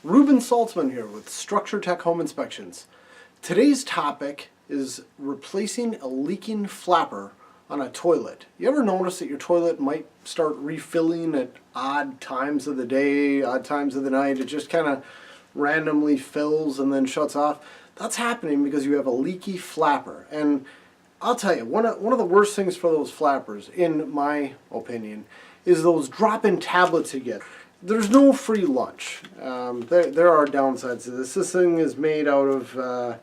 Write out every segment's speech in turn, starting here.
Ruben Saltzman here with Structure Tech Home Inspections. Today's topic is replacing a leaking flapper on a toilet. You ever notice that your toilet might start refilling at odd times of the day, odd times of the night? It just kind of randomly fills and then shuts off. That's happening because you have a leaky flapper. And I'll tell you, one of the worst things for those flappers, in my opinion, is those drop-in tablets you get. There's no free lunch. There are downsides to this. This thing is made out of, I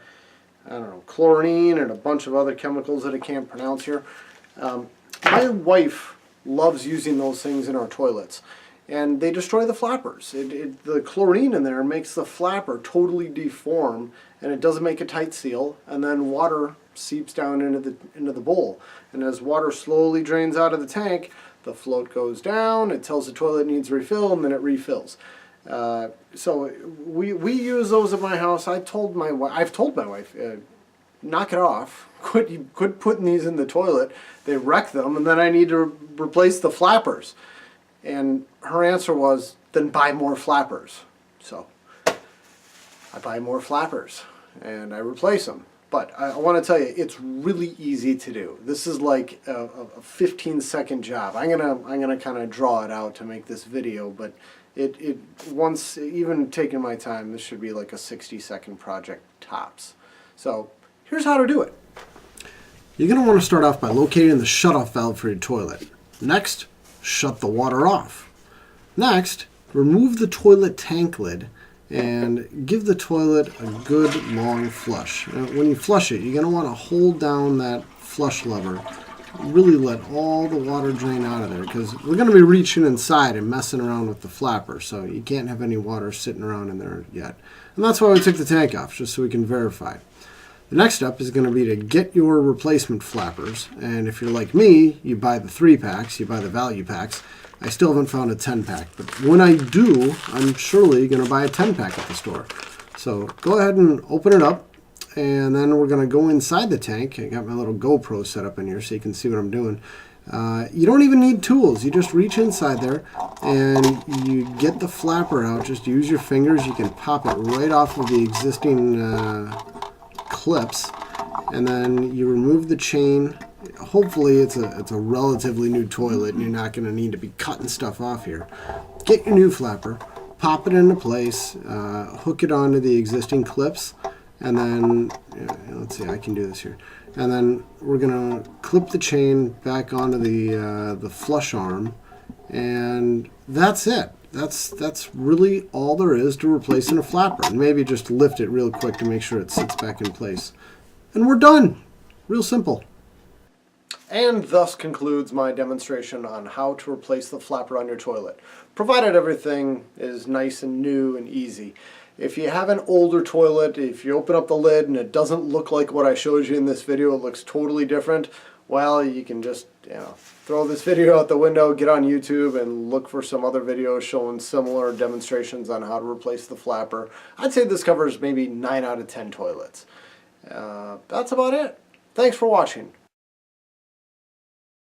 don't know, chlorine and a bunch of other chemicals that I can't pronounce here. My wife loves using those things in our toilets, and they destroy the flappers. The chlorine in there makes the flapper totally deform, and it doesn't make a tight seal, and then water seeps down into the bowl. And as water slowly drains out of the tank, the float goes down, it tells the toilet it needs refill, and then it refills. So we use those at my house. I've told my wife, knock it off. Quit putting these in the toilet. They wreck them, and then I need to replace the flappers. And her answer was, then buy more flappers. So I buy more flappers, and I replace them. But I want to tell you, it's really easy to do. This is like a 15-second job. I'm gonna kind of draw it out to make this video, but once even taking my time, this should be like a 60-second project tops. So here's how to do it. You're gonna want to start off by locating the shutoff valve for your toilet. Next, shut the water off. Next, remove the toilet tank lid and give the toilet a good long flush. Now, when you flush it, you're going to want to hold down that flush lever. Really let all the water drain out of there, because we're going to be reaching inside and messing around with the flapper, so you can't have any water sitting around in there yet. And that's why we took the tank off, just so we can verify. The next step is going to be to get your replacement flappers, and if you're like me, you buy the 3-packs, you buy the value packs. I still haven't found a 10-pack, but when I do, I'm surely going to buy a 10-pack at the store. So go ahead and open it up, and then we're going to go inside the tank. I got my little GoPro set up in here so you can see what I'm doing. You don't even need tools. You just reach inside there, and you get the flapper out. Just use your fingers. You can pop it right off of the existing clips, and then you remove the chain. Hopefully it's a relatively new toilet and you're not going to need to be cutting stuff off here. Get your new flapper, pop it into place, hook it onto the existing clips, and then, let's see, I can do this here. And then we're going to clip the chain back onto the flush arm, and that's it. That's really all there is to replacing a flapper. And maybe just lift it real quick to make sure it sits back in place. And we're done. Real simple. And thus concludes my demonstration on how to replace the flapper on your toilet, provided everything is nice and new and easy. If you have an older toilet, if you open up the lid and it doesn't look like what I showed you in this video, it looks totally different, well, you can just throw this video out the window, get on YouTube, and look for some other videos showing similar demonstrations on how to replace the flapper. I'd say this covers maybe 9 out of 10 toilets. That's about it. Thanks for watching.